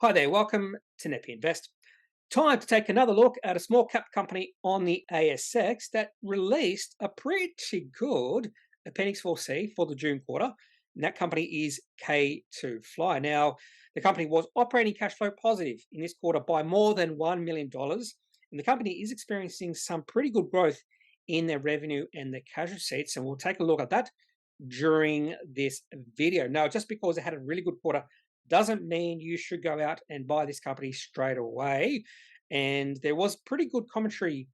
Hi there, welcome to Kneppy Invest. Time to take another look at a small cap company on the ASX that released a pretty good Appendix 4C for the June quarter. And that company is K2Fly. Now, the company was operating cash flow positive in this quarter by more than $1 million. And the company is experiencing some pretty good growth in their revenue and their cash receipts. And we'll take a look at that during this video. Now, just because it had a really good quarter doesn't mean you should go out and buy this company straight away. And there was pretty good commentary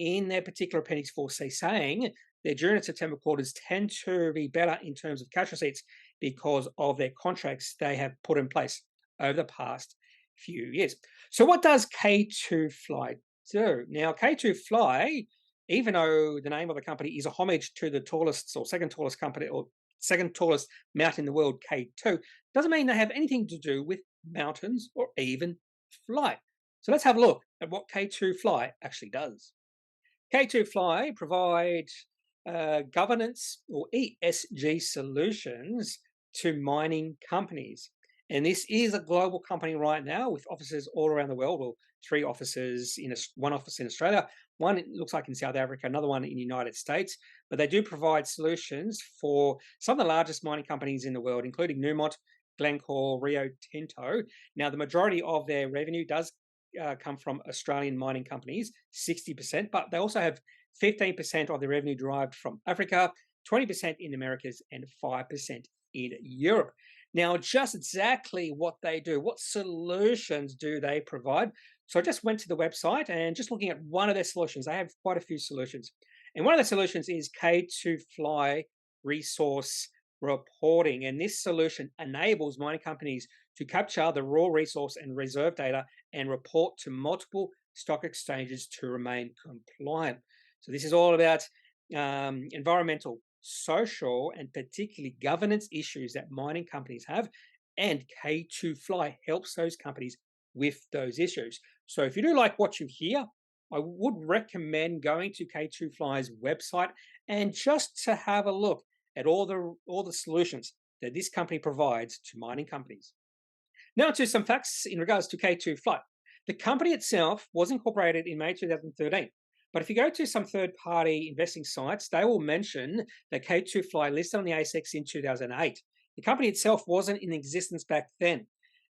in their particular Appendix 4C saying their June and September quarters tend to be better in terms of cash receipts because of their contracts they have put in place over the past few years. So what does K2Fly do? Now, K2Fly, even though the name of the company is a homage to the tallest or second tallest company or second tallest mountain in the world, K2, doesn't mean they have anything to do with mountains or even flight. So let's have a look at what K2Fly actually does. K2Fly provide governance or ESG solutions to mining companies. And this is a global company right now with offices all around the world, or three offices, one office in Australia, one it looks like in South Africa, another one in the United States. But they do provide solutions for some of the largest mining companies in the world, including Newmont, Glencore, Rio Tinto. Now, the majority of their revenue does come from Australian mining companies, 60%, but they also have 15% of their revenue derived from Africa, 20% in the Americas, and 5% in Europe. Now, just exactly what they do, what solutions do they provide? So I just went to the website and just looking at one of their solutions, they have quite a few solutions. And one of the solutions is K2Fly resource reporting. And this solution enables mining companies to capture the raw resource and reserve data and report to multiple stock exchanges to remain compliant. So this is all about environmental, social, and particularly governance issues that mining companies have, and K2Fly helps those companies with those issues. So if you do like what you hear, I would recommend going to K2Fly's website and just to have a look at all the solutions that this company provides to mining companies. Now to some facts in regards to K2Fly. The company itself was incorporated in May 2013. But if you go to some third-party investing sites, they will mention that K2Fly listed on the ASX in 2008. The company itself wasn't in existence back then.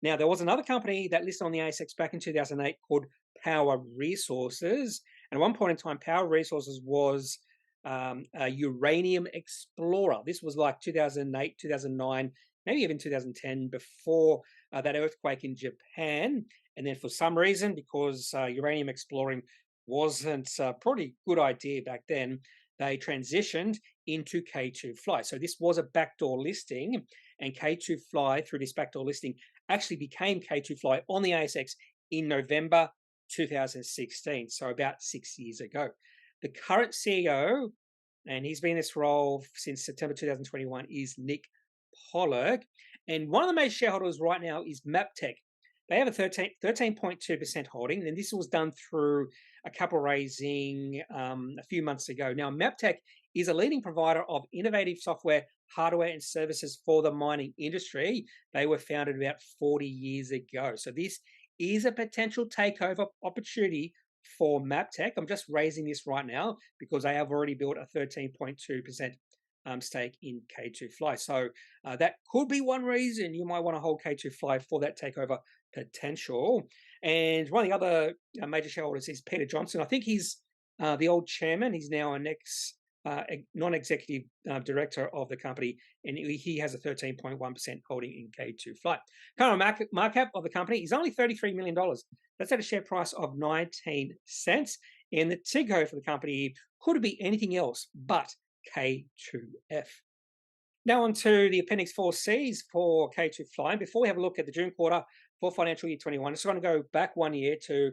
Now, there was another company that listed on the ASX back in 2008 called Power Resources. And at one point in time, Power Resources was a uranium explorer. This was like 2008, 2009, maybe even 2010, before that earthquake in Japan. And then for some reason, because uranium exploring wasn't a pretty good idea back then, they transitioned into K2Fly. So this was a backdoor listing, and K2Fly, through this backdoor listing, actually became K2Fly on the ASX in November 2016, so about 6 years ago. The current CEO, and he's been in this role since September 2021, is Nick Pollock. And one of the major shareholders right now is Maptech. They have a 13.2% holding, and this was done through a capital raising a few months ago. Now, Maptech is a leading provider of innovative software, hardware, and services for the mining industry. They were founded about 40 years ago. So this is a potential takeover opportunity for Maptech. I'm just raising this right now because they have already built a 13.2% stake in K2Fly. So that could be one reason you might want to hold K2Fly for that takeover potential. And one of the other major shareholders is Peter Johnson. I think he's the old chairman. He's now an non-executive director of the company, and he has a 13.1% holding in K2Fly. Current market cap of the company is only $33 million. That's at a share price of 19 cents. And the ticker for the company could be anything else but K2F. Now on to the Appendix 4Cs for K2Fly. Before we have a look at the June quarter for financial year 21, I'm just going to go back 1 year to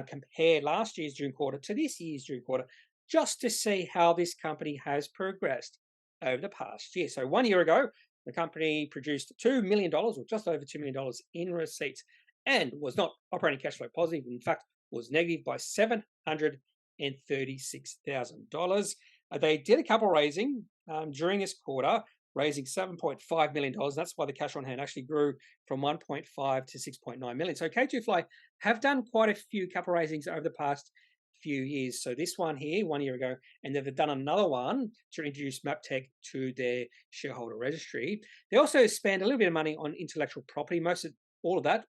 compare last year's June quarter to this year's June quarter, just to see how this company has progressed over the past year. So 1 year ago, the company produced $2 million, or just over $2 million in receipts, and was not operating cash flow positive. In fact, was negative by $736,000. They did a capital raising during this quarter raising $7.5 million. That's why the cash on hand actually grew from 1.5 to 6.9 million. So K2Fly have done quite a few capital raisings over the past few years. So this one here, 1 year ago, and they've done another one to introduce MapTech to their shareholder registry. They also spend a little bit of money on intellectual property. All of that,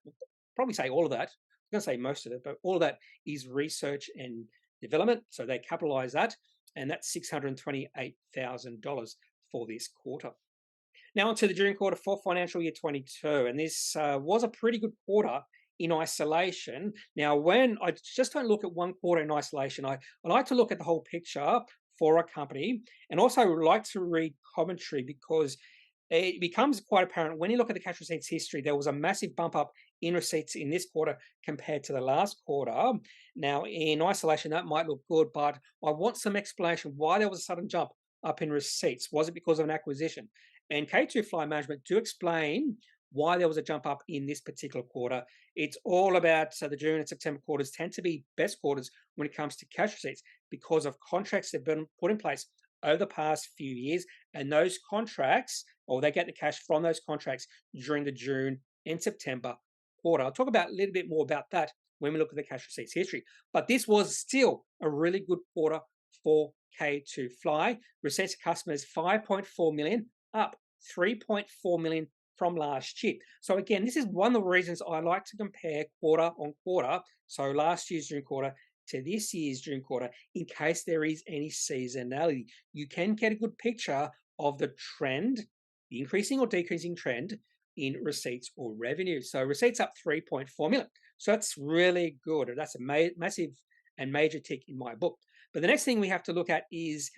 probably say all of that. I'm going to say most of it, but all of that is research and development. So they capitalize that, and that's $628,000 for this quarter. Now onto the June quarter for financial year 22, and this was a pretty good quarter in isolation. Now, when I just don't look at one quarter in isolation, I like to look at the whole picture for a company, and also like to read commentary, because it becomes quite apparent when you look at the cash receipts history. There was a massive bump up in receipts in this quarter compared to the last quarter. Now, in isolation, that might look good, but I want some explanation why there was a sudden jump up in receipts. Was it because of an acquisition? And K2Fly management do explain why there was a jump up in this particular quarter. It's all about the June and September quarters tend to be best quarters when it comes to cash receipts because of contracts that have been put in place over the past few years, and those contracts, or they get the cash from those contracts during the June and September quarter. I'll talk about a little bit more about that when we look at the cash receipts history. But this was still a really good quarter for K2Fly. Receipts to customers 5.4 million, up 3.4 million from last year. So again, this is one of the reasons I like to compare quarter on quarter. So last year's June quarter to this year's June quarter, in case there is any seasonality. You can get a good picture of the trend, the increasing or decreasing trend in receipts or revenue. So receipts up 3.4 million. So that's really good. That's a massive and major tick in my book. But the next thing we have to look at is,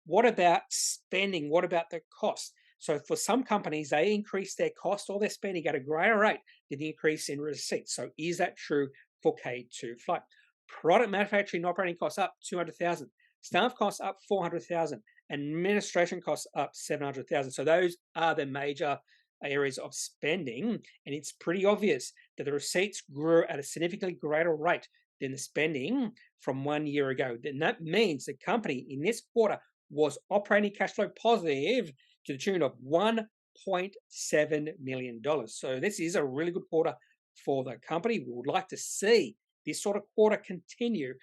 what about spending? What about the cost? So for some companies, they increase their cost or their spending at a greater rate than the increase in receipts. So is that true for K2Fly? Product manufacturing operating costs up 200,000, staff costs up 400,000, administration costs up 700,000. So those are the major areas of spending, and it's pretty obvious that the receipts grew at a significantly greater rate than the spending from 1 year ago. Then that means the company in this quarter was operating cash flow positive to the tune of $1.7 million. So this is a really good quarter for the company. We would like to see this sort of quarter continue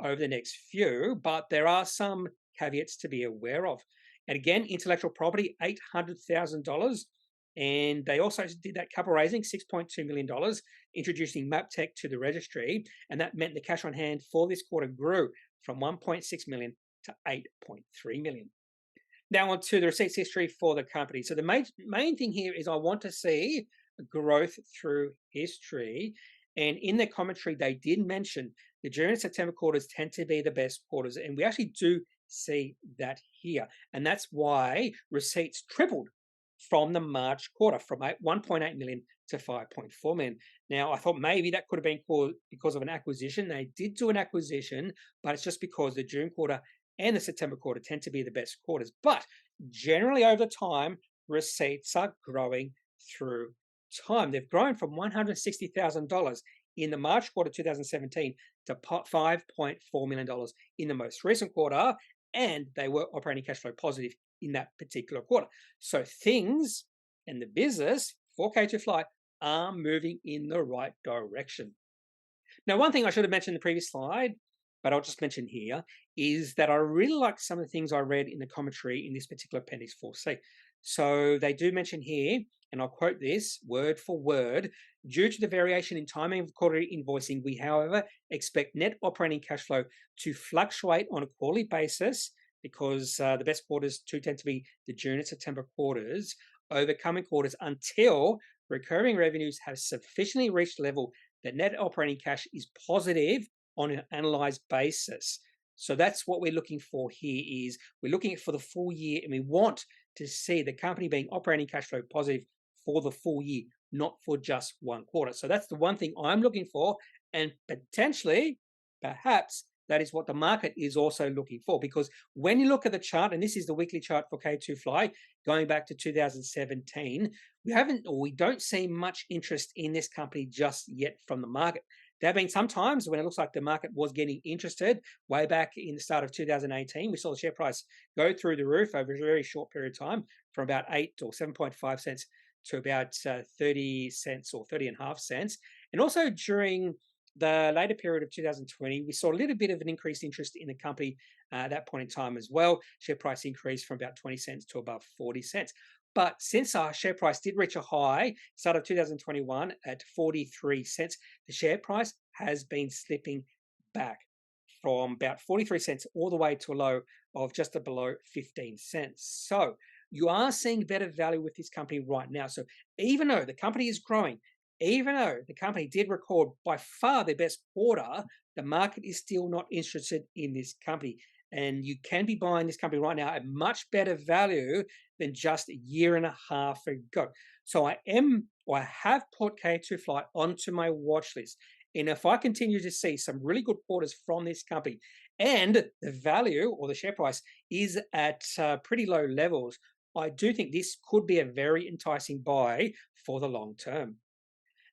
over the next few, but there are some caveats to be aware of. And again, intellectual property, $800,000. And they also did that capital raising, $6.2 million, introducing MapTech to the registry. And that meant the cash on hand for this quarter grew from 1.6 million to 8.3 million. Now on to the receipts history for the company. So the main thing here is I want to see growth through history. And in their commentary, they did mention the June and September quarters tend to be the best quarters. And we actually do see that here. And that's why receipts tripled from the March quarter, from 1.8 million to 5.4 million. Now, I thought maybe that could have been because of an acquisition. They did do an acquisition, but it's just because the June quarter and the September quarter tend to be the best quarters. But generally over time, receipts are growing through time. They've grown from $160,000 in the March quarter 2017 to $5.4 million in the most recent quarter, and they were operating cash flow positive in that particular quarter. So things and the business for K2Fly are moving in the right direction. Now, one thing I should have mentioned in the previous slide, but I'll just mention here, is that I really like some of the things I read in the commentary in this particular Appendix 4C. So they do mention here, and I'll quote this word for word, due to the variation in timing of quarterly invoicing, we, however, expect net operating cash flow to fluctuate on a quarterly basis, because the best quarters do tend to be the June and September quarters, over coming quarters until recurring revenues have sufficiently reached a level that net operating cash is positive on an analyzed basis. So that's what we're looking for here. Is we're looking for the full year, and we want to see the company being operating cash flow positive for the full year, not for just one quarter. So that's the one thing I'm looking for, and potentially, perhaps, that is what the market is also looking for. Because when you look at the chart, and this is the weekly chart for K2Fly, going back to 2017, we don't see much interest in this company just yet from the market. There have been some times when it looks like the market was getting interested. Way back in the start of 2018, we saw the share price go through the roof over a very short period of time, from about 8 or 7.5 cents to about 30 cents or 30 and a half cents. And also during the later period of 2020, we saw a little bit of an increased interest in the company at that point in time as well. Share price increased from about 20 cents to above 40 cents. But since our share price did reach a high, start of 2021 at 43 cents, the share price has been slipping back from about 43 cents all the way to a low of just below 15 cents. So you are seeing better value with this company right now. So even though the company is growing, even though the company did record by far their best quarter, the market is still not interested in this company. And you can be buying this company right now at much better value than just a year and a half ago. So I have put K2Fly onto my watch list. And if I continue to see some really good quarters from this company and the value or the share price is at pretty low levels, I do think this could be a very enticing buy for the long term.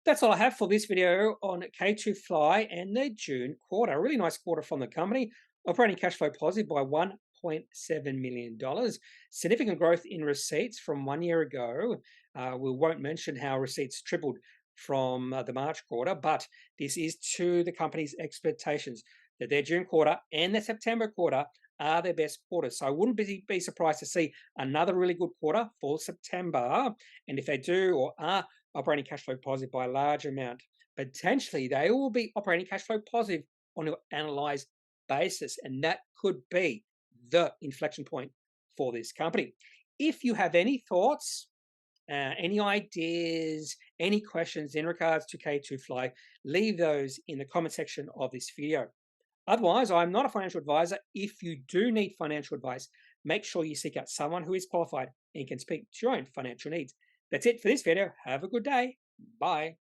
That's all I have for this video on K2Fly and the June quarter. A really nice quarter from the company. Operating cash flow positive by $1.7 million. Significant growth in receipts from 1 year ago. We won't mention how receipts tripled from the March quarter, but this is to the company's expectations that their June quarter and their September quarter are their best quarters. So I wouldn't be surprised to see another really good quarter for September. And if they do or are operating cash flow positive by a large amount, potentially they will be operating cash flow positive on an analyzed basis. And that could be the inflection point for this company. If you have any thoughts, any ideas, any questions in regards to K2Fly, leave those in the comment section of this video. Otherwise, I'm not a financial advisor. If you do need financial advice, make sure you seek out someone who is qualified and can speak to your own financial needs. That's it for this video. Have a good day. Bye.